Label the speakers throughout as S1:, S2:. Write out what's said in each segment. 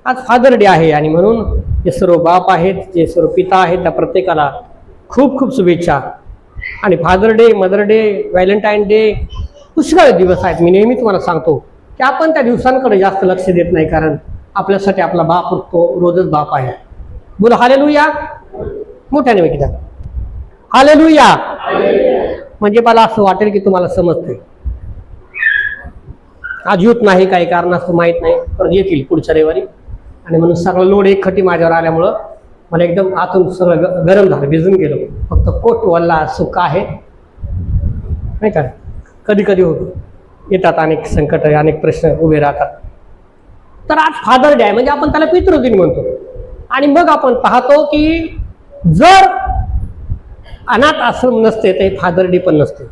S1: आज father day आहे आणि म्हणून जे सर्व बाप आहेत, जे सर्व पिता आहेत, त्या प्रत्येकाला खूप खूप शुभेच्छा. आणि father day, mother day, Valentine day पुष्कळ दिवस आहेत. मी नेहमी तुम्हाला सांगतो की आपण त्या दिवसांकडे जास्त लक्ष देत नाही, कारण आपल्यासाठी आपला बाप तो रोजच बाप आहे. बोला हालेलुया, मोठ्याने किती हालेलुया. म्हणजे मला असं वाटेल की तुम्हाला समजतंय. आज येत नाही, काही कारणास्तव माहीत नाही, पण येतील पुढच्या रविवारी. आणि म्हणून सगळं लोड एक खटी माझ्यावर आल्यामुळं मला एकदम आतून सगळं गरम झालं, भिजून गेलो. फक्त पोट वल्ला सुख आहे नाही का. कधी कधी येतात अनेक संकट, अनेक प्रश्न उभे राहतात. तर आज फादर डे आहे, म्हणजे आपण त्याला पितृदिन म्हणतो. आणि मग आपण पाहतो की जर अनाथ आश्रम नसते तर फादर डे पण नसते,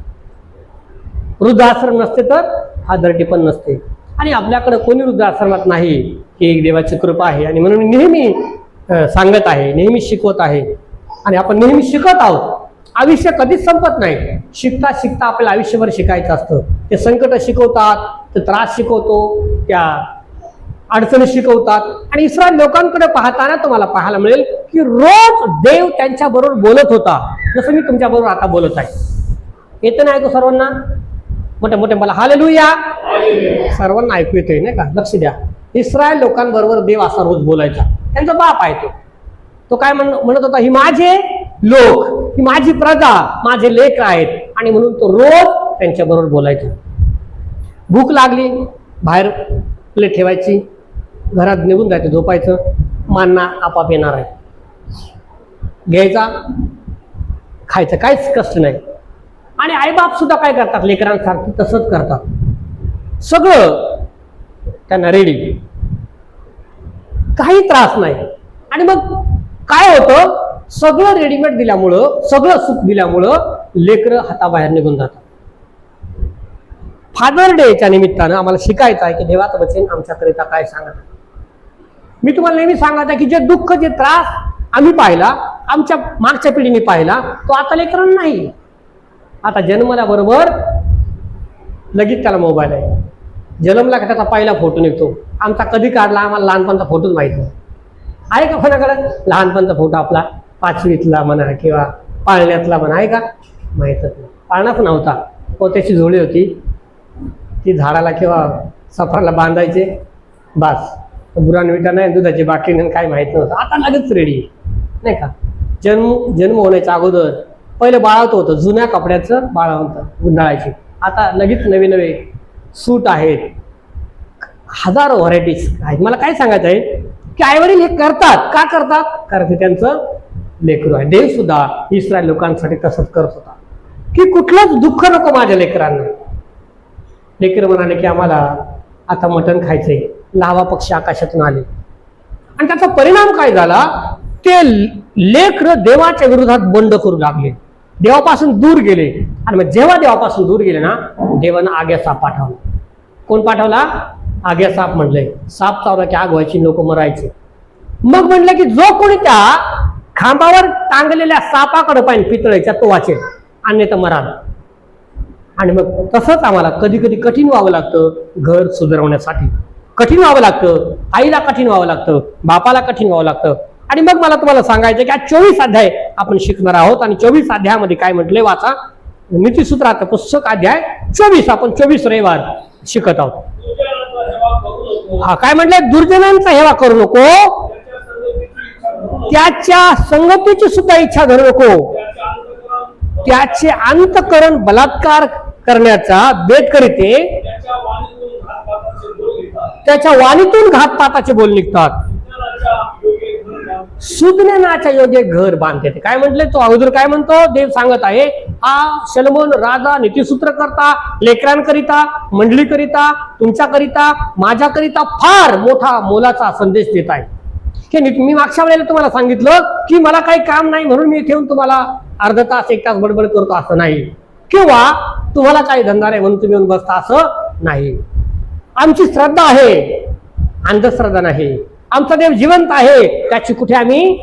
S1: वृद्धाश्रम नसते तर फादर डे पण नसते. आणि आपल्याकडे कोणी वृद्धाश्रमात नाही, ही एक देवाची कृपा आहे. आणि म्हणून नेहमी सांगत आहे, नेहमी शिकवत आहे, आणि आपण नेहमी शिकत आहोत. आयुष्य कधीच संपत नाही. शिकता शिकता आपल्याला आयुष्यभर शिकायचं असतं. ते संकट शिकवतात, ते त्रास शिकवतो, त्या अडचणी शिकवतात. आणि इस्रायल लोकांकडे पाहताना तुम्हाला पाहायला मिळेल की रोज देव त्यांच्या बरोबर बोलत होता, जसं मी तुमच्या बरोबर आता बोलत आहे. येतं नाही ऐकू सर्वांना? मोठे मोठे मला हालेलुया. सर्वांना ऐकू येतंय नाही का? लक्ष द्या. इस्रायल लोकांबरोबर देव असा रोज बोलायचा. त्यांचा बाप आहे तो काय म्हणत होता, ही माझे लोक, ही माझी प्रजा, माझे लेक आहेत. आणि म्हणून तो रोज त्यांच्या बरोबर बोलायचा. भूक लागली, बाहेर प्लेट ठेवायची, घरात निघून जायचं, झोपायचं, मानना आपाप येणार आहे, घ्यायचा, खायचं, काहीच कष्ट नाही. आणि आईबाप सुद्धा काय करतात, लेकरांसारखी तसंच करतात. सगळं त्यांना रेडी, काही त्रास नाही. आणि मग काय होतं, सगळं रेडीमेड दिल्यामुळं, सगळं सुख दिल्यामुळं लेकरं हाताबाहेर निघून जातात. फादर डेच्या निमित्तानं आम्हाला शिकायचं आहे की देवाचं वचन आमच्याकरिता काय सांगत. मी तुम्हाला नेहमी सांगत आहे की जे दुःख, जे त्रास आम्ही पाहिला, आमच्या मागच्या पिढीने पाहिला, तो आता लेकरांना नाही. आता जन्मल्याबरोबर लगेच त्याला मोबाईल आहे. जन्मला का त्याचा पहिला फोटो निघतो. आमचा कधी काढला आम्हाला लहानपणचा फोटोच माहित नाही. आहे का कोणाकडे लहानपणचा फोटो आपला, 5वीतला म्हणा किंवा पाळण्यातला म्हणा, आहे का? माहीतच नाही. पाळणाच नव्हता, पोत्याची झोळी होती, ती झाडाला किंवा सफराला बांधायचे, बस. बुरान विटा नाही, दुधाची बाटली नाही, काय माहित नव्हतं. आता लगेच रेडी नाही का. जन्म होण्याच्या अगोदर पहिलं बाळवत होतं, जुन्या कपड्याचं बाळवंत गुंडाळायचे. आता लगेच नवे नवे सूट आहेत, हजारो व्हरायटीज आहेत. मला काय सांगायचं आहे की आईवडील हे करतात, का करतात? कारण ते त्यांचं लेकरू आहे. देव सुद्धा इस्रायल लोकांसाठी तसंच करत होता की कुठलंच दुःख नको माझ्या लेकरांना. लेकर म्हणाले की आम्हाला आता मटण खायचंय, लावा पक्षी आकाशातून आले. आणि त्याचा परिणाम काय झाला, ते लेकर देवाच्या विरोधात बंड करू लागले, देवापासून दूर गेले. आणि मग जेव्हा देवापासून दूर गेले ना, देवानं आग्या साप पाठवला. कोण पाठवला? आग्या साप. म्हणलंय साप चावला की आग व्हायची, लोक मरायचे. मग म्हणलं की जो कोणी त्या खांबावर टांगलेल्या सापाकडे पाहिजे पितळेच्या, तो वाचेल, अन्यथा मराल. आणि मग तसंच आम्हाला कधी कधी कठीण व्हावं लागतं घर सुधारवण्यासाठी. कठीण व्हावं लागतं, आईला कठीण व्हावं लागतं, बापाला कठीण व्हावं लागतं. आणि मग मला तुम्हाला सांगायचं की आज 24 अध्याय आपण शिकणार आहोत. आणि 24 अध्यायामध्ये काय म्हटलंय वाचा, नीतिसूत्राचं पुस्तक अध्याय 24, आपण 24 रविवार शिकत आहोत. हा काय म्हटलंय, दुर्जनांचा हेवा करू नको, त्याच्या संगतीची सुद्धा इच्छा धरू नको, त्याचे अंतःकरण बलात्कार करण्याचा बेत करीते, त्याच्या वाणीतून घातपाताचे बोल निघतात, सुज्ञानाच्या योग्य घर बांधते. काय म्हटले तो अगोदर? काय म्हणतो देव सांगत आहे, हा शलोमोन राजा नीतिसूत्र करता, लेकरांकरिता, मंडळीकरिता, तुमच्याकरिता, माझ्याकरिता फार मोठा मोलाचा संदेश देत आहे. की मी मागच्या वेळेला तुम्हाला सांगितलं की मला काही काम नाही म्हणून मी ठेवून तुम्हाला अर्धा तास 1 तास बडबड करतो असं नाही, किंवा तुम्हाला काही धंदा नाही म्हणून तुम्ही येऊन बसता असं नाही. आमची श्रद्धा आहे, अंधश्रद्धा नाही. आमचा देव जिवंत आहे, त्याची कुठे आम्ही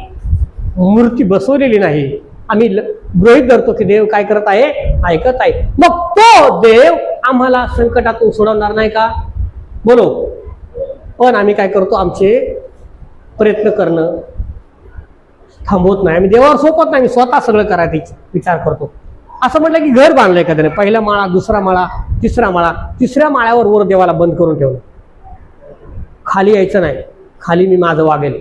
S1: मूर्ती बसवलेली नाही. आम्ही गृहीत धरतो की देव काय करत आहे, ऐकत आहे. मग तो देव आम्हाला संकटातून सोडवणार नाही का? बोलो. पण आम्ही काय करतो, आमचे प्रयत्न करणं थांबवत नाही. आम्ही देवावर सोपत नाही, मी स्वतः सगळं करायचं विचार करतो. असं म्हटलं की घर बांधलंय एखाद्याने, पहिला माळा, दुसरा माळा, तिसरा माळा, तिसऱ्या माळ्यावर वर देवाला बंद करून ठेवलं. खाली यायचं नाही, खाली मी माझं वागेल.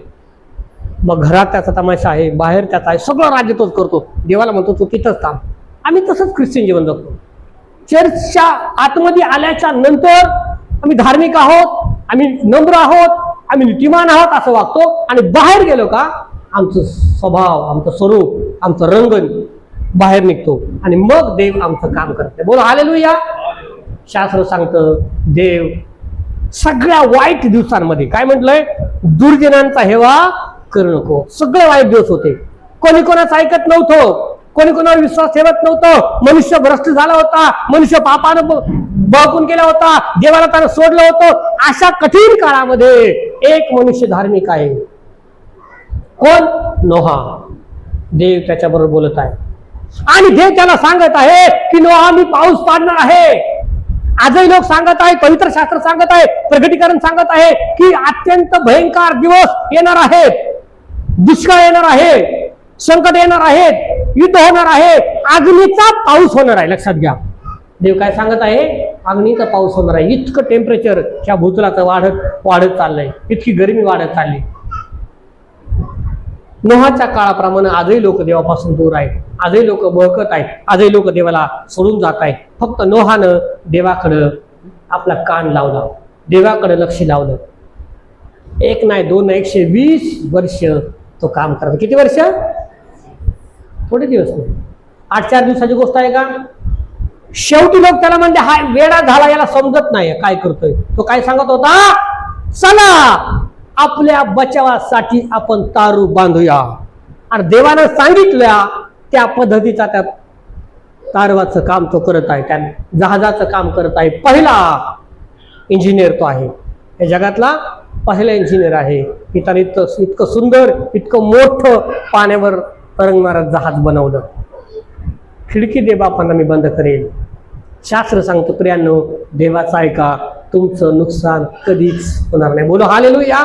S1: मग घरात त्याचा तमाशा आहे, बाहेर त्याचा आहे, सगळं राज्य तोच करतो. देवाला म्हणतो तू तिथंच थांब. आम्ही तसंच ख्रिश्चन जीवन जगतो. चर्चच्या आतमध्ये आल्याच्या नंतर आम्ही धार्मिक आहोत, आम्ही नम्र आहोत, आम्ही नीतिमान आहोत असं वागतो. आणि बाहेर गेलो का आमचं स्वभाव, आमचं स्वरूप, आमचं रंग बाहेर निघतो आणि मग देव आमचं काम करते. बोला हालेलुया. शास्त्र सांगतं देव सगळ्या वाईट दिवसांमध्ये काय म्हटलंय, दुर्जनांचा हेवा करू नको. सगळे वाईट दिवस होते, कोणी कोणाचं ऐकत नव्हतं, कोणी कोणावर विश्वास ठेवत नव्हतं, मनुष्य भ्रष्ट झाला होता, मनुष्य पापानं बळकून गेला होता, देवाला त्यानं सोडलं होतं. अशा कठीण काळामध्ये एक मनुष्य धार्मिक आहे. कोण? नोहा. देव त्याच्याबरोबर बोलत आहे आणि देव त्याला सांगत आहे की नोहा मी पाऊस पाडणार आहे. आजही लोक सांगत आहेत, पवित्र शास्त्र सांगत आहे, प्रगटीकरण सांगत आहे की अत्यंत भयंकर दिवस येणार आहेत, दुष्काळ येणार आहे, संकट येणार आहेत, युद्ध होणार आहे, अग्नीचा पाऊस होणार आहे. लक्षात घ्या, देव काय सांगत आहे, अग्नीचा पाऊस होणार आहे. इतकं टेम्परेचर च्या भूतलाचं वाढत चाललंय, इतकी गरमी वाढत चालली. नोहाच्या काळाप्रमाणे आजही लोक देवापासून दूर आहेत, आजही लोक बळकत आहेत, आजही लोक देवाला सोडून जात आहेत. फक्त नोहानं देवाकडं आपला कान लावला, देवाकडे लक्ष लावलं. एक नाही, दोन नाही, 120 वर्ष तो काम करतो. किती वर्ष? थोडे दिवस नाही, 8-4 दिवसाची गोष्ट आहे का? शेवटी लोक त्याला म्हणजे हा वेडा झाला, याला समजत नाही काय करतोय. तो काय सांगत होता, चला आपल्या बचावासाठी आपण तारू बांधूया. आणि देवानं सांगितल्या त्या पद्धतीचा त्या तारवाचं काम तो करत आहे, त्या जहाजाचं काम करत आहे. पहिला इंजिनियर तो आहे, या जगातला पहिला इंजिनियर आहे. त्याने इतकं सुंदर, इतकं मोठं पाण्यावर तरंगणारं जहाज बनवलं. खिडकी दे बापांना मी बंद करेल. शास्त्र सांगतो प्रियांनो, देवाचं ऐका, तुमचं नुकसान कधीच होणार नाही. बोलो हालेलुया.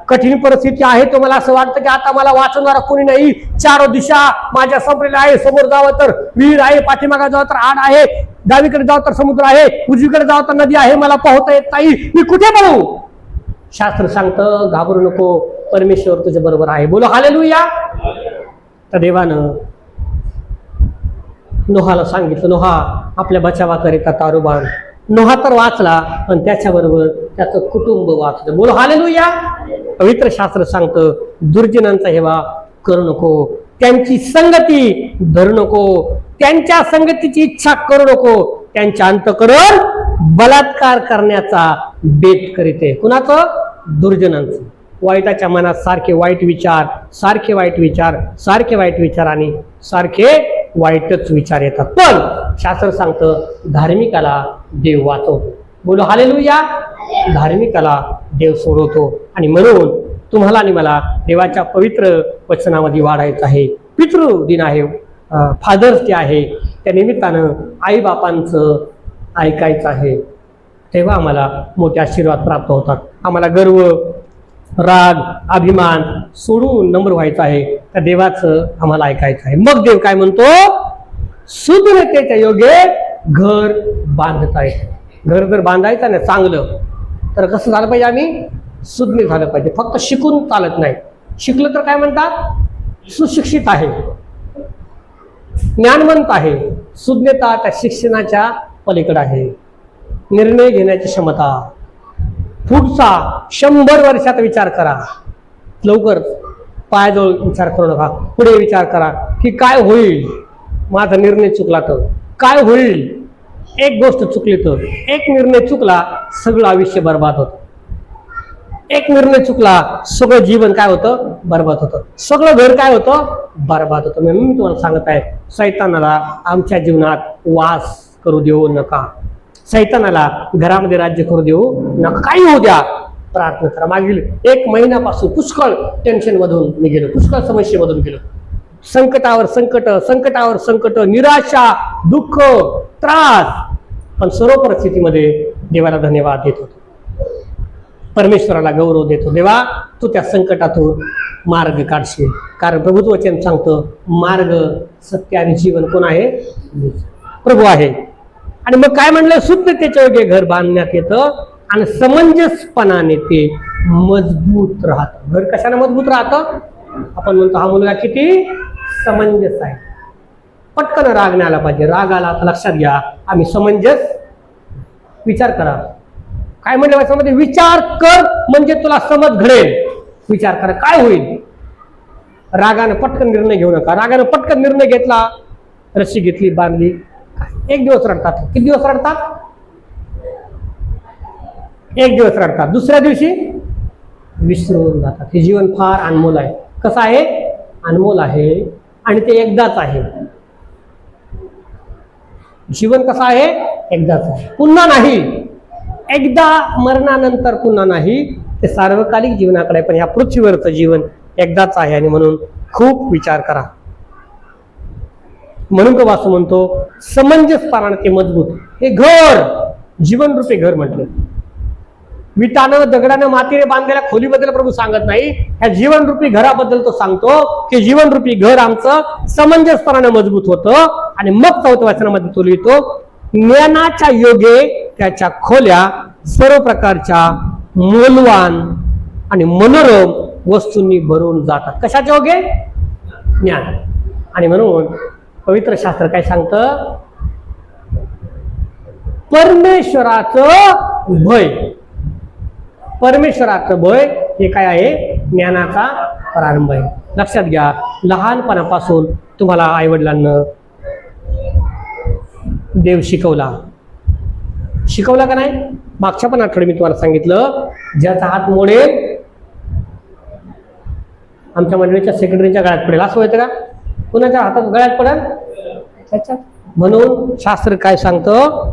S1: कठीण परिस्थिती आहे, तुम्हाला असं वाटतं की आता मला वाचवणारा कोणी नाही, चारो दिशा माझ्या संपलेल्या आहे, समोर जावं तर विहीर आहे, पाठीमागे जावं तर आड आहे, डावीकडे जावं तर समुद्र आहे, उजवीकडे जावं तर नदी आहे, मला पोहता येत नाही, मी कुठे पळू? शास्त्र सांगतं घाबरू नको, परमेश्वर तुझ्या बरोबर आहे. बोलो हालेलुया. तर देवानं नोहाला सांगितलं, नोहा आपल्या बचावाकरिता तारू बांध. नोहा तर वाचला, पण त्याच्याबरोबर त्याचं कुटुंब वाचलं. बोलो हालेलुया. पवित्र शास्त्र सांगतं दुर्जनांचा हेवा करू नको, त्यांची संगती धरू नको, त्यांच्या संगतीची इच्छा करू नको, त्यांच्या अंतःकरण बलात्कार करण्याचा बेत करीते. कुणाचं? दुर्जनांचं. वाईटाच्या मनात सारखे वाईट विचार, सारखे वाईट विचार, सारखे वाईट विचार आणि सारखे वाईटच विचार येतात. पण शास्त्र सांगतं धार्मिकाला देव वाचवतो. बोलो हालेलुया. धार्मिकाला देव सोडवतो. आणि म्हणून तुम्हाला आणि मला देवाच्या पवित्र वचनामध्ये वाढायचं आहे. पितृदिन आहे, फादर्स डे आहे, त्या निमित्तानं आई बापांचं ऐकायचं आहे. तेव्हा आम्हाला मोठे आशीर्वाद प्राप्त होतात. आम्हाला गर्व, राग, अभिमान सोडून नम्र व्हायचं आहे. त्या देवाचं आम्हाला ऐकायचं आहे. मग देव काय म्हणतो, सुदृढतेच्या योगे घर बांधता येतं. घर जर बांधायचं ना चांगलं, तर कसं झालं पाहिजे, आम्ही सुज्ञ झालं पाहिजे. फक्त शिकून चालत नाही. शिकलं तर काय म्हणतात, सुशिक्षित आहे, ज्ञानवंत आहे. सुज्ञता त्या शिक्षणाच्या पलीकडे आहे. निर्णय घेण्याची क्षमता, पुढचा 100 वर्षात विचार करा. लवकर पायाजवळ विचार करू नका, पुढे विचार करा की काय होईल, माझा निर्णय चुकला तर काय होईल. एक गोष्ट चुकली तर, एक निर्णय चुकला सगळं आयुष्य बर्बाद होतं. एक निर्णय चुकला सगळं जीवन काय होतं, बर्बाद होतं. सगळं घर काय होतं, बर्बाद होतं. म्हणून मी तुम्हाला सांगत आहे, सैतानाला आमच्या जीवनात वास करू देऊ नका. सैतानाला घरामध्ये राज्य करू देऊ नका. काही होऊ द्या, प्रार्थना करा. मागील 1 महिन्यापासून पुष्कळ टेन्शन मधून मी गेलो, पुष्कळ समस्येमधून गेलो. संकटावर संकट, संकटावर संकट, निराशा, दुःख, त्रास. पण सर्व परिस्थितीमध्ये देवाला धन्यवाद देत होतो. परमेश्वराला गौरव देतो. देवा तू त्या संकटातून मार्ग काढशील, कारण प्रभुत्व वचन सांगतं मार्ग सत्य आणि जीवन कोण आहे? प्रभू आहे. आणि मग काय म्हणलं? शुद्धतेच्या योग्य घर बांधण्यात येतं आणि समंजसपणाने ते मजबूत राहतं. घर कशाने मजबूत राहतं? आपण म्हणतो हा मुलगा किती समंजस आहे, पटकन राग नाही आला पाहिजे. राग आला तर लक्षात घ्या आम्ही समंजस. विचार करा काय म्हणलं याच्यामध्ये? विचार कर म्हणजे तुला समज घडेल. विचार करा काय होईल. रागानं पटकन निर्णय घेऊ नका. रागानं पटकन निर्णय घेतला, रस्सी घेतली, बांधली, एक दिवस रडतात. किती दिवस रडतात? एक दिवस रडतात, दुसऱ्या दिवशी विसरून जातात. हे जीवन फार अनमोल आहे. कसं आहे? अनमोल आहे आणि ते एकदाच आहे. जीवन कसं आहे? एकदाच आहे, पुन्हा नाही. एकदा मरणानंतर पुन्हा नाही. ते सार्वकालिक जीवनाकडे, पण या पृथ्वीवरचं जीवन एकदाच आहे आणि म्हणून खूप विचार करा. म्हणून तो वासू म्हणतो समंजसपणाने ते मजबूत. हे घर जीवनरूपी घर म्हटलं. विटानं दगडानं मातीने बांधलेल्या खोलीबद्दल प्रभू सांगत नाही, ह्या जीवनरूपी घराबद्दल तो सांगतो की जीवनरूपी घर आमचं समंजसपणाने मजबूत होतं. आणि मग 4व्या वचनामध्ये तो लिहितो ज्ञानाच्या योगे त्याच्या खोल्या सर्व प्रकारच्या मूल्यवान आणि मनोरम वस्तूंनी भरून जातात. कशाच्या योगे? ज्ञान. आणि म्हणून पवित्र शास्त्र काय सांगतं? परमेश्वराचं भय. परमेश्वराचं भय हे काय आहे? ज्ञानाचा प्रारंभ आहे. लक्षात घ्या, लहानपणापासून तुम्हाला आईवडिलांना देव शिकवला का नाही? मागच्या पण आठवडे मी तुम्हाला सांगितलं ज्याचा हात मोडेल आमच्या मंडळीच्या सेक्रेटरीच्या गळ्यात पडेल. असं होतं का? कुणाच्या हातात गळ्यात पडेल त्याच्यात. म्हणून शास्त्र काय सांगतं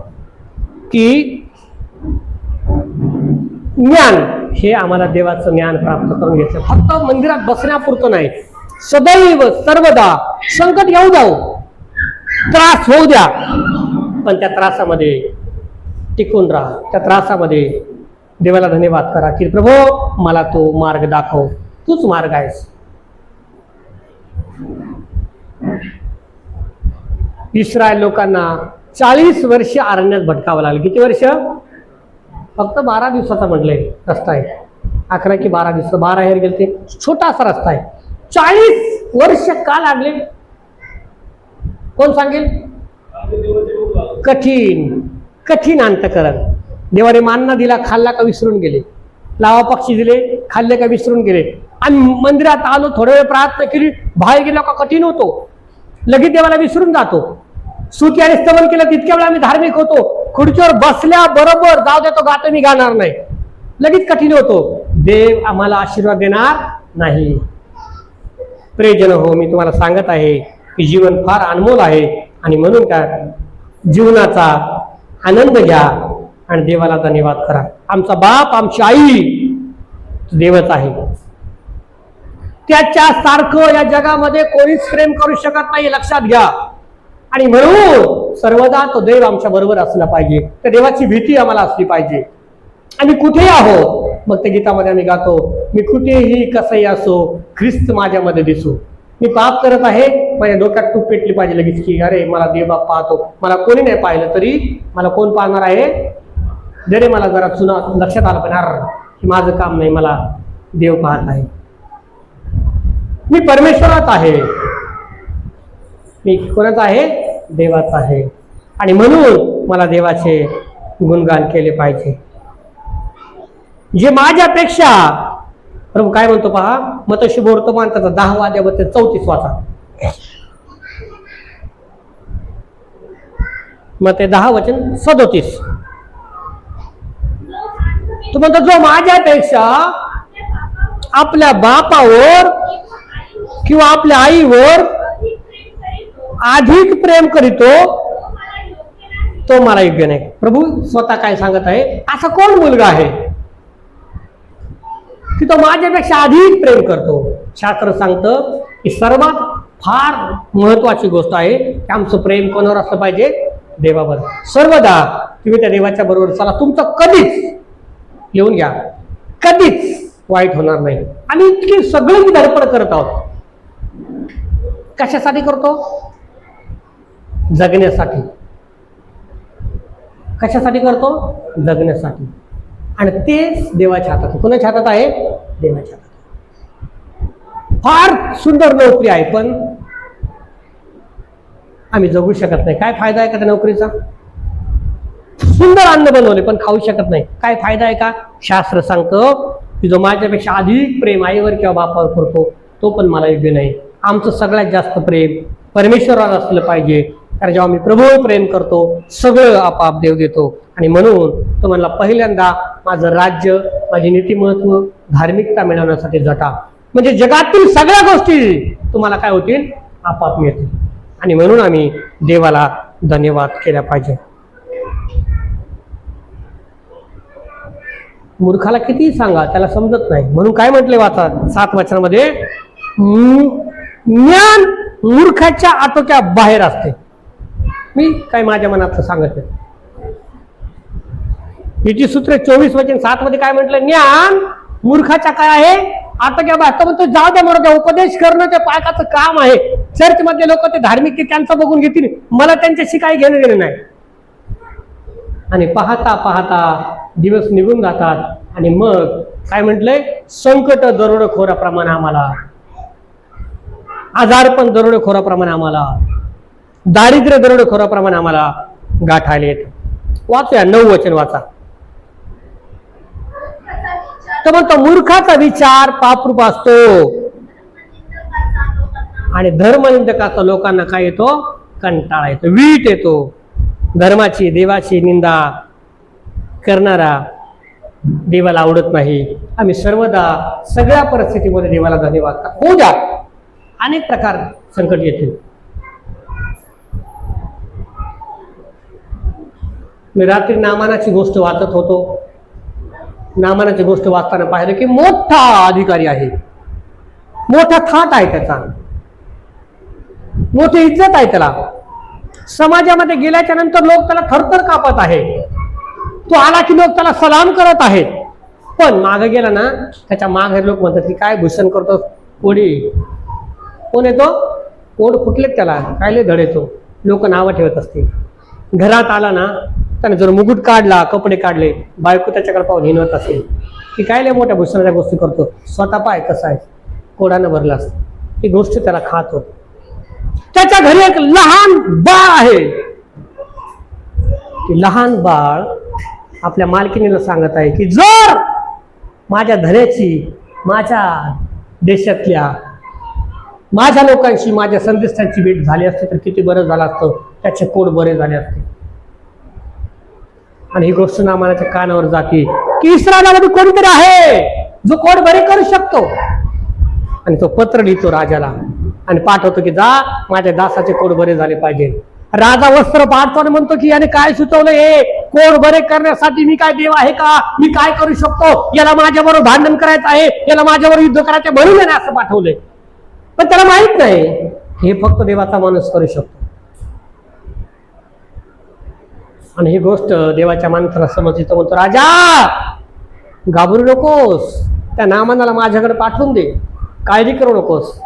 S1: की ज्ञान हे आम्हाला देवाचं ज्ञान प्राप्त करून घेतलं. फक्त मंदिरात बसण्यापुरतं नाही, सदैव सर्वदा संकट येऊ जाऊ, त्रास होऊ द्या, पण त्या त्रासामध्ये टिकून राहा. त्या त्रासामध्ये देवाला धन्यवाद करा की प्रभू मला तो मार्ग दाखव, तूच मार्ग आहेस. इस्रायल लोकांना 40 वर्ष अरण्यात भटकावं लागलं. किती वर्ष? फक्त 12 दिवसाचा म्हटलंय रस्ता आहे. 11 की 12 दिवस, 12 हेर गेले ते छोटासा रस्ता आहे. 40 वर्ष का लागले? कोण सांगेल? कठीण कठीण अंतःकरण. देवाने मानना दिला, खाल्ला का विसरून गेले. लावा पक्षी दिले, खाल्ले का विसरून गेले. आणि मंदिरात आलो, थोडा वेळ प्रार्थना केली, बाहेर गेलो का कठीण होतो, लगेच देवाला विसरून जातो. स्तुती आणि स्तवन केलं तितक्या वेळा आम्ही धार्मिक होतो. खुर्चीवर बसल्या बरोबर जाऊ देतो गातो मी गाणार नाही, लगेच कठीण होतो. देव आम्हाला आशीर्वाद देणार नाही. प्रियजन हो, मी तुम्हाला सांगत आहे की जीवन फार अनमोल आहे आणि म्हणून काय जीवनाचा आनंद घ्या आणि देवाला धन्यवाद करा. आमचा बाप, आमची आई देवच आहे. त्याच्या सारखं या जगामध्ये कोणीच प्रेम करू शकत नाही, लक्षात घ्या. आणि म्हणून सर्वदा तो देव आमच्या बरोबर असला पाहिजे. त्या देवाची भीती आम्हाला असली पाहिजे. आम्ही कुठेही आहोत, मग त्या गीतामध्ये आम्ही गातो, मी कुठेही कसंही असो ख्रिस्त माझ्यामध्ये दिसो. मी पाप करत आहे, माझ्या डोक्यात तूप पेटली पाहिजे लगेच की अरे मला देव बाप पाहतो. मला कोणी नाही पाहिलं तरी मला कोण पाहणार आहे? जरी मला जरा चुना लक्षात आलं पण की माझं काम नाही, मला देव पाहत आहे. मी परमेश्वरात आहे, मी कोणाचा आहे? देवाचा आहे. आणि म्हणून मला देवाचे गुणगान केले पाहिजे. जे माझ्यापेक्षा, प्रभू काय म्हणतो पहा, मतशुभ वर्तमान त्याचा 10वा अध्याय 34 वाचा. मग ते 10 वचन 37. तो म्हणतो जो माझ्यापेक्षा आपल्या बापावर किंवा आपल्या आईवर अधिक प्रेम करीतो तो मला योग्य नाही. प्रभू स्वतः काय सांगत आहे? असा कोण मुलगा आहे की तो माझ्यापेक्षा अधिक प्रेम करतो? शास्त्र सांगतं की सर्वात फार महत्वाची गोष्ट आहे की आमचं प्रेम कोणावर असलं पाहिजे? देवावर. सर्वदा तुम्ही त्या देवाच्या बरोबर चला. तुमचं कधीच लिहून घ्या, कधीच वाईट होणार नाही. आणि इतकी सगळी धडपड करत आहोत, कशासाठी करतो? जगण्यासाठी. कशासाठी करतो? जगण्यासाठी. आणि तेच देवाच्या हातात. कोणाच्या हातात आहे? देवाच्या हातात. फार सुंदर नोकरी आहे, पण आम्ही जगू शकत नाही. काय फायदा आहे का त्या नोकरीचा? सुंदर अन्न बनवले पण खाऊ शकत नाही. काय फायदा आहे का? शास्त्र सांगतं की जो माझ्यापेक्षा अधिक प्रेम आईवर किंवा बापावर करतो तो पण मला योग्य नाही. आमचं सगळ्यात जास्त प्रेम परमेश्वराला असलं पाहिजे. कारण जेव्हा मी प्रभूवर प्रेम करतो सगळं आपाप देव देतो. आणि म्हणून तो म्हणला पहिल्यांदा माझं राज्य, माझी नीतिमत्व, धार्मिकता मिळवण्यासाठी जटा. म्हणजे जगातील सगळ्या गोष्टी तुम्हाला काय होतील? आपाप मिळतील. आणि म्हणून आम्ही देवाला धन्यवाद केला पाहिजे. मूर्खाला कितीही सांगा त्याला समजत नाही. म्हणून काय म्हटले वाचा 7 वचनामध्ये, ज्ञान मूर्खाच्या आटोक्या बाहेर असते. मी काय माझ्या मनात सांगत नाही. नीतिसूत्र 24:7 मध्ये काय म्हटलं? ज्ञान मूर्खाच्या काय आहे? आटोक्या बाहेर. तर म्हणतो जाऊ द्या मरोद्या, उपदेश करणं ते पायकाचं काम आहे. चर्च मधले लोक ते धार्मिक त्यांचं बघून घेतील, मला त्यांच्याशी काही घेणं देणं नाही. आणि पाहता पाहता दिवस निघून जातात. आणि मग काय म्हटलंय? संकट दरोडेखोराप्रमाणे आम्हाला, आजारपण दरोडेखोराप्रमाणे आम्हाला, दारिद्र्य दरोडेखोराप्रमाणे आम्हाला गाठायला येत. वाचूया 9 वचन वाचा. तर म्हणतो मूर्खाचा विचार पापरूप असतो आणि धर्मनिंदकाचा लोकांना काय येतो? कंटाळा येतो, वीट येतो. धर्माची देवाची निंदा करणारा देवाला आवडत नाही. आम्ही सर्वदा सगळ्या परिस्थितीमध्ये देवाला धन्यवाद होऊ द्या. अनेक प्रकार संकट येतील. मी रात्री नामानाची गोष्ट वाचत होतो. नामानाची गोष्ट वाचताना पाहिलं की मोठा अधिकारी आहे, मोठा थाट आहे त्याचा, मोठी इज्जत आहे त्याला. समाजामध्ये गेल्याच्या नंतर लोक त्याला थरथर कापत आहे. तो आला की लोक त्याला सलाम करत आहेत. पण मागे गेला ना, त्याच्या मागे लोक म्हणतात की काय भूषण करतो कोडी. कोण येतो? कोड फुटलेत त्याला, काय धड येतो. लोक नावं ठेवत असतील. घरात आला ना, त्याने जर मुकुट काढला, कपडे काढले, बायको त्याच्याकडे पाहून हिनवत असेल की काय लय मोठ्या भूषणाच्या गोष्टी करतो, स्वतः पाय कसं आहे कोडानं भरला असत. ती गोष्ट त्याला खात होत. त्याच्या घरी एक लहान बाळ आहे. ती लहान बाळ आपल्या मालकिनीला सांगत आहे की जर माझ्या धन्याची, माझ्या देशातल्या माझ्या लोकांशी, माझ्या संदेशांची भेट झाली असते तर किती बरं झालं असतं, त्याचे कोड बरे झाले असते. आणि ही गोष्ट नामानाच्या कानावर जाते की इस्रायलामध्ये कोणीतरी आहे जो कोड बरे करू शकतो. आणि तो पत्र लिहितो राजाला आणि पाठवतो की जा माझ्या दासाचे कोड बरे झाले पाहिजे. राजा वस्त्र पाडतो आणि म्हणतो की याने काय सुचवलं? हे कोड बरे करण्यासाठी मी काय देव आहे का? मी काय करू शकतो? याला माझ्याबरोबर भांडण करायचं आहे, याला माझ्याबरोबर युद्ध करायचं म्हणून याने असं पाठवलंय. पण त्याला माहित नाही हे फक्त देवाचा माणूस करू शकतो. आणि ही गोष्ट देवाच्या माणसाला समजली. तो म्हणतो राजा घाबरू नकोस, त्या नामानाला माझ्याकडे पाठवून दे, काळजी करू नकोस.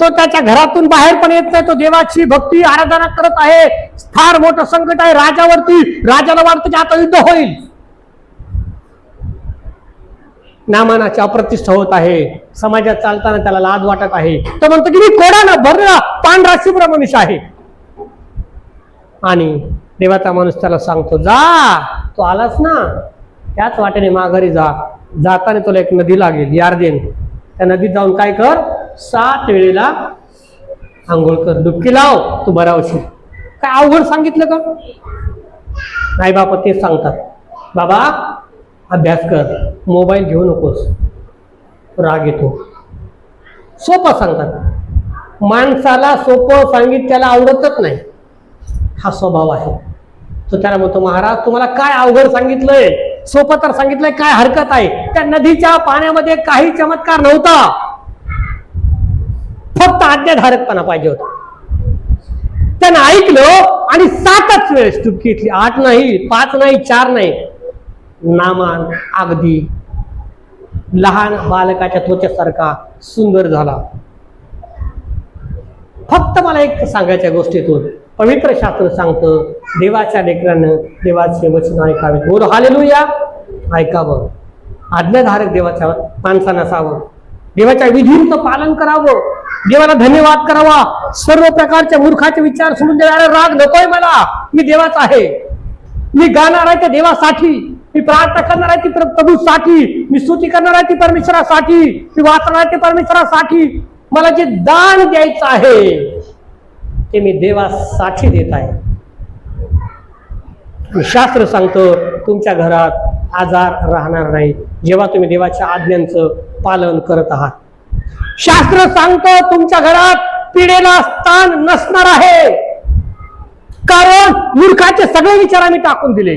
S1: तो त्याच्या घरातून बाहेर पण येत नाही. तो देवाची भक्ती आराधना करत आहे. फार मोठं संकट आहे राजावरती. राजाला वाटतं की आता युद्ध होईल. नामानाची अप्रतिष्ठा होत आहे. समाजात चालताना त्याला लाज वाटत आहे. तो म्हणतो की मी कोडानं भरला पांढरा शुभ्र मनुष्य आहे. आणि देवाचा माणूस त्याला सांगतो जा, तो आलास ना त्याच वाटेने माघारी जा. जाताना तुला एक नदी लागेल, यार्देन. त्या नदीत जाऊन काय कर? 7 वेळेला आंघोळ कर, डुबकी लाव, तू बरा होशील. काय अवघड सांगितलं का? नाही बापा तेच सांगतात. बाबा अभ्यास कर, मोबाईल घेऊ नकोस, राग येतो. सोपं सांगतात. माणसाला सोपं सांगित त्याला आवडतच नाही, हा स्वभाव आहे. तो त्याला म्हणतो महाराज तुम्हाला काय अवघड सांगितलंय? सोपं तर सांगितलंय, काय हरकत आहे? त्या नदीच्या पाण्यामध्ये काही चमत्कार नव्हता, फक्त आज्ञाधारकपणा पाहिजे होता. त्यानं ऐकलं आणि 7च वेळेस डुबकी घेतली. 8 नाही, 5 नाही, 4 नाही. नामान अगदी लहान बालकाच्या त्वचेसारखा सुंदर झाला. फक्त मला एक सांगायच्या गोष्टीतून पवित्र शास्त्र सांगतं, देवाच्या लेकरानं देवाचे वचन ऐकावे. बोल हालेलुया. ऐकावं, आज्ञाधारक देवाच्या माणसानं असावं, देवाच्या विधींचं पालन करावं, देवाला धन्यवाद करावा, सर्व प्रकारच्या मूर्खाचे विचार सोडून देणारा राग नकोय मला. मी देवाचा आहे, मी गाणार आहे त्या देवासाठी, मी प्रार्थना करणार आहे ती प्रभूसाठी, मी स्तुती करणार आहे ती परमेश्वरासाठी, मी वाचणार आहे ते परमेश्वरासाठी. मला जे दान द्यायचं आहे ते मी देवासाठी देत आहे. शास्त्र सांगतं तुमच्या घरात आजार राहणार नाही जेव्हा तुम्ही देवाच्या आज्ञांचं पालन करत आहात. शास्त्र सांगतं तुमच्या घरात पिढेला स्थान नसणार आहे, कारण मूर्खाचे सगळे विचार आम्ही टाकून दिले.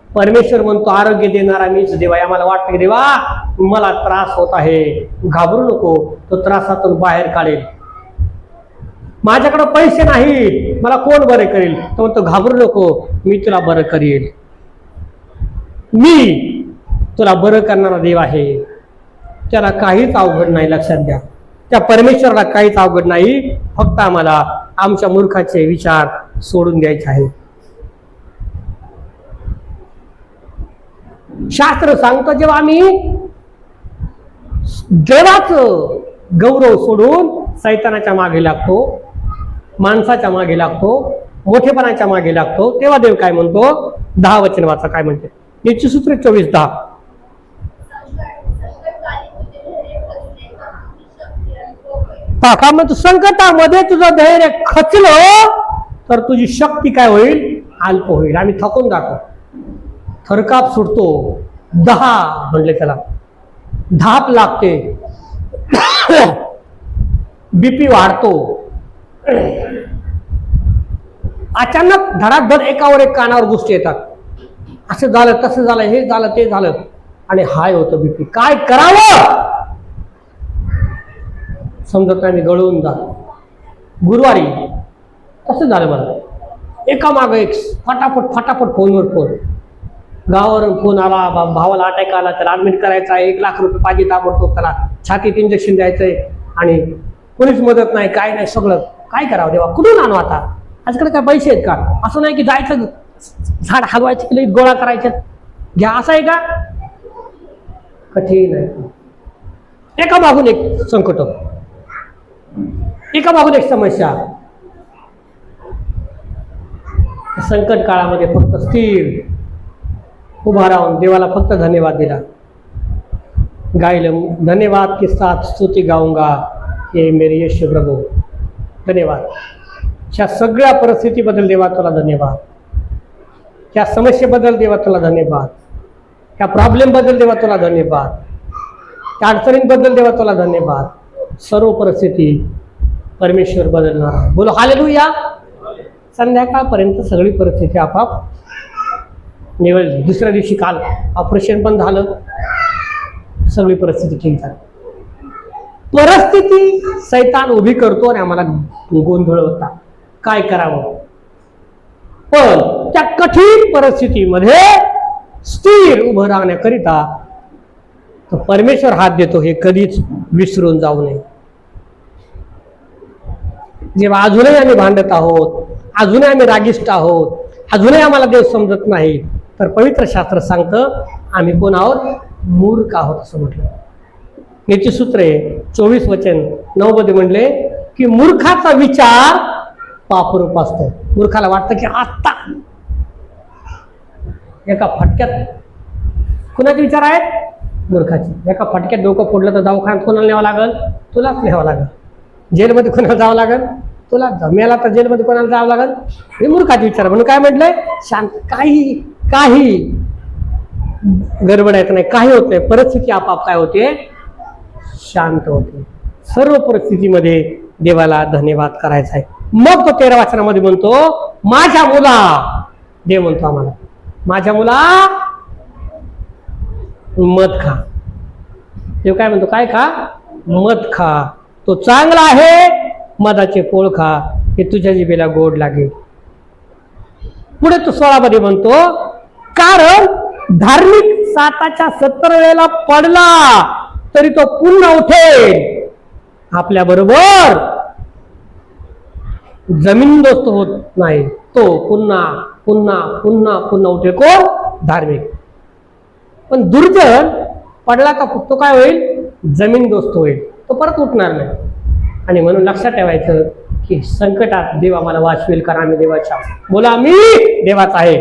S1: परमेश्वर म्हणतो आरोग्य देणारा मीच देवा. आम्हाला वाटतं की देवा मला त्रास होत आहे, घाबरू नको, तो त्रासातून बाहेर काढेल. माझ्याकडे पैसे नाही, मला कोण बरे करेल, तो म्हणतो घाबरू नको, मी तुला बरं करेल. मी तुला बरं करणारा देव आहे, त्याला काहीच अवघड नाही. लक्षात घ्या, त्या परमेश्वराला काहीच अवघड नाही. फक्त आम्हाला आमच्या मूर्खाचे विचार सोडून द्यायचे आहे. शास्त्र सांगतं जेव्हा आम्ही देवाचं गौरव सोडून सैतानाच्या मागे लागतो, माणसाच्या मागे लागतो, मोठेपणाच्या मागे लागतो, तेव्हा देव काय म्हणतो? 10 वचन वाचा, काय म्हणते? नीतिसूत्र 24:10. का म्हणतो? संकटामध्ये तुझं धैर्य खचलं तर तुझी शक्ती काय होईल? अल्प होईल. आम्ही थकून जातो, थरकाप सुटतो, 10 म्हणले त्याला, धाप लागते, बीपी वाढतो, अचानक धडाधड एकावर एक कानावर गोष्टी येतात. असं झालं, तसं झालं, हे झालं, ते झालं, आणि हाय होतं बीपी. काय करावं समजत नाही, गळून जातो. गुरुवारी तसं झालं मला, एका मागं एक फटाफट फोनवर फोन, गावावरून फोन आला, भावाला अटॅक आला, त्याला ऍडमिट करायचा आहे, 1 लाख रुपये पाहिजे ताबडतोब, त्याला छातीत इंजेक्शन द्यायचंय, आणि कोणीच मदत नाही, काय नाही, सगळं. काय करावं देवा, कुठून आणू आता? आजकडे काय पैसे आहेत का? असं नाही की जायचं झाड हलवायचं की गोळा करायचं घ्या, असं आहे का? कठीण आहे. एका मागून एक संकट, एका मागून एक समस्या. संकट काळामध्ये फक्त स्थिर उभा राहून देवाला फक्त धन्यवाद दिला. गायलं, धन्यवाद के साथ स्तुति गाऊंगा हे मेरे यीशु प्रभू. धन्यवाद. ह्या सगळ्या परिस्थितीबद्दल देवा तुला धन्यवाद, ह्या समस्येबद्दल देवा तुला धन्यवाद, ह्या प्रॉब्लेमबद्दल देवा तुला धन्यवाद, त्या अडचणींबद्दल देवा तुला धन्यवाद. सर्व परिस्थिती परमेश्वर बदलणार आहे. बोलो हालेलुया. संध्याकाळपर्यंत सगळी परिस्थिती आपाप निवडली. दुसऱ्या दिवशी काल ऑपरेशन पण झालं, सगळी परिस्थिती ठीक झाली. परिस्थिती सैतान उभी करतो आणि आम्हाला गोंधळ होता, काय करावं. पण त्या कठीण परिस्थितीमध्ये स्थिर उभं राहण्याकरिता परमेश्वर हात देतो, हे कधीच विसरून जाऊ नये. जेव्हा अजूनही आम्ही भांडत आहोत, अजूनही आम्ही रागिष्ट आहोत, अजूनही आम्हाला देव समजत नाही, तर पवित्र शास्त्र सांगतं आम्ही कोण आहोत? मूर्ख आहोत असं म्हटलं. नीतिसूत्रे 24 वचन 9 मध्ये म्हणले की मूर्खाचा विचार पापरूप असतो. मूर्खाला वाटतं की आता एका फटक्यात, कुणाचे विचार आहेत? मूर्खाचे. एका फटक्यात डोकं फोडलं तर दवाखान्यात कोणाला न्यावं लागल? तुलाच न्यावं लागल. जेलमध्ये कोणाला जावं लागल? तुलाच जा. मेला तर जेलमध्ये कोणाला जावं लागल? हे मूर्खाचे विचार. म्हणून काय म्हटलंय? शांत, काही गडबड येत नाही, काही होत नाही, परिस्थिती आपाप काय होते? शांत होते. सर्व परिस्थितीमध्ये देवाला धन्यवाद करायचा आहे. मग तो 13 वचनामध्ये म्हणतो, माझ्या मुला, देव म्हणतो आम्हाला, माझ्या मुला मध खा. देव काय म्हणतो? काय खा? मध खा, तो चांगला आहे. मधाचे पोळ खा, हे तुझ्या जिभेला गोड लागेल. पुढे तो 16 मध्ये म्हणतो, कारण धार्मिक 7च्या 70 वेळेला पडला तरी तो पुन्हा उठेल आपल्या बरोबर जमीनदोस्त होत नाही, तो पुन्हा पुन्हा पुन्हा पुन्हा उठेल. कोण? धार्मिक. पण दुर्जन पडला का तो काय होईल? जमीनदोस्त होईल, तो परत उठणार नाही. आणि म्हणून लक्षात ठेवायचं की संकटात देव आम्हाला वाचवेल, कारण आम्ही देवाच्या. बोला, मी देवाचा आहे.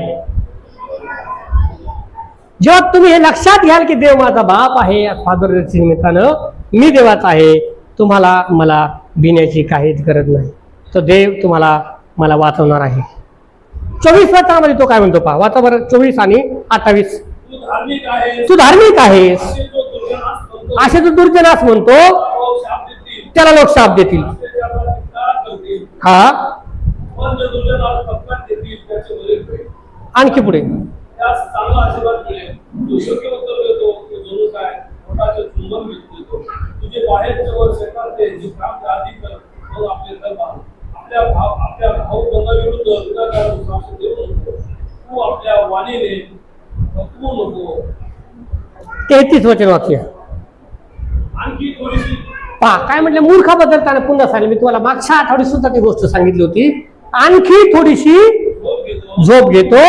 S1: जेव्हा तुम्ही हे लक्षात घ्याल की देव माझा बाप आहे, फादर डेच्या निमित्तानं मी देवाचा आहे, तुम्हाला मला भिण्याची काहीच गरज नाही. तो देव तुम्हाला मला वाचवणार आहे. 24 वचनामध्ये तो काय म्हणतो पहा, वाचा बरं 24 आणि 28. तू धार्मिक आहेस असे तू दुर्जनास म्हणतो, त्याला लोक शाप देतील. हा, आणखी पुढे तेहतीस वचन वाक्य पहा काय म्हटलं. मूर्खाबद्दल त्याने पुन्हा सांगितलं. मी तुम्हाला मागच्या आठवड्यात सुद्धा ती गोष्ट सांगितली होती. आणखी थोडीशी झोप घेतो,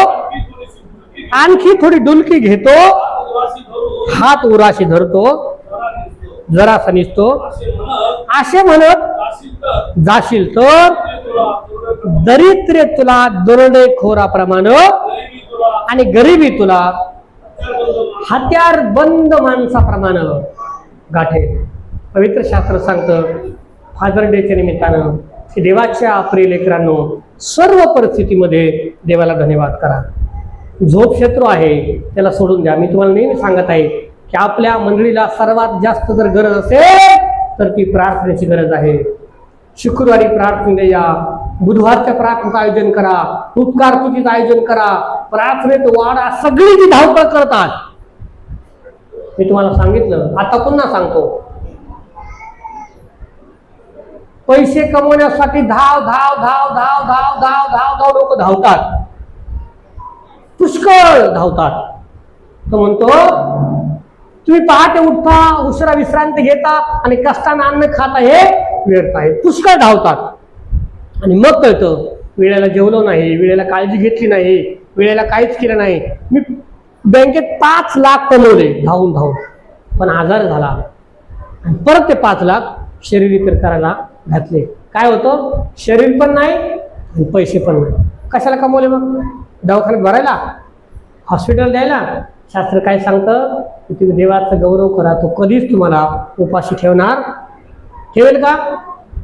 S1: आणखी थोडी डुलकी घेतो, हात उराशी धरतो, जरासा निसतो, असे म्हणत जाशील तर दरिद्र तुला दरोडे खोराप्रमाणे आणि गरिबी तुला हत्यार बंद माणसाप्रमाणे गाठेल. पवित्र शास्त्र सांगतं फादर डेच्या निमित्तानं की देवाच्या प्रिय लेकरांनो, सर्व परिस्थितीमध्ये देवाला धन्यवाद करा. झोप शत्रू आहे, त्याला सोडून द्या. मी तुम्हाला नेहमी सांगत आहे की आपल्या मंडळीला सर्वात जास्त जर गरज असेल तर ती प्रार्थनेची गरज आहे. शुक्रवारी प्रार्थनेला या, बुधवारच्या प्रार्थनेचं आयोजन करा, उपकार स्तुतीचं आयोजन करा, प्रार्थनेत वाडा. सगळी जी धावपळ करतात, मी तुम्हाला सांगितलं, आता पुन्हा सांगतो, पैसे कमवण्यासाठी धाव धाव धाव धाव धाव धाव धाव धाव लोक धावतात, पुष्कळ धावतात. तो म्हणतो तुम्ही पहाटे उठता, उशिरा विश्रांती घेता आणि कष्टाने अन्न खाता, हे व्यर्थ आहे. पुष्कळ धावतात आणि मग कळतं वेळेला जेवलो नाही, वेळेला काळजी घेतली नाही, वेळेला काहीच केलं नाही. मी बँकेत 5 लाख कमवले धावून धावून, पण आजार झाला आणि परत ते 5 लाख शरीर विक्री करायला घातले. काय होतं? शरीर पण नाही आणि पैसे पण नाही. कशाला कमवले मग? दवाखान्यात भरायला, हॉस्पिटल द्यायला. शास्त्र काय सांगतं की तुम्ही देवाचा गौरव करा, तो कधीच तुम्हाला उपाशी ठेवेल का?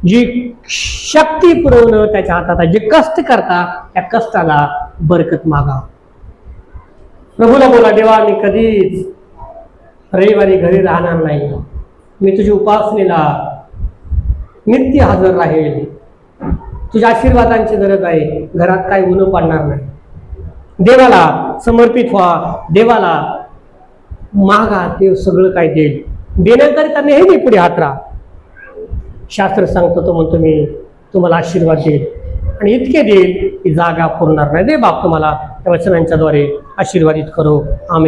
S1: जी शक्ती पुरवणं त्याच्या हातात आहे. जे कष्ट करता त्या कष्टाला बरकत मागा. प्रभूला बोला, देवा मी कधीच रविवारी घरी राहणार नाही, मी तुझी उपासनेला नित्य हजर राहील. तुझ्या आशीर्वादांची गरज आहे, घरात काही ऊन पडणार नाही. देवाला समर्पित व्हा, देवाला मागा, देव सगळं काय देईल. देण्याकरिता नेहमी पुढे हात राहा. शास्त्र सांगतो, तो म्हणतो मी तुम्हाला आशीर्वाद देईल आणि इतके देईल की जागा पुरणार नाही. दे बाप तुम्हाला त्या वचनांच्याद्वारे आशीर्वादित करो. आमेन.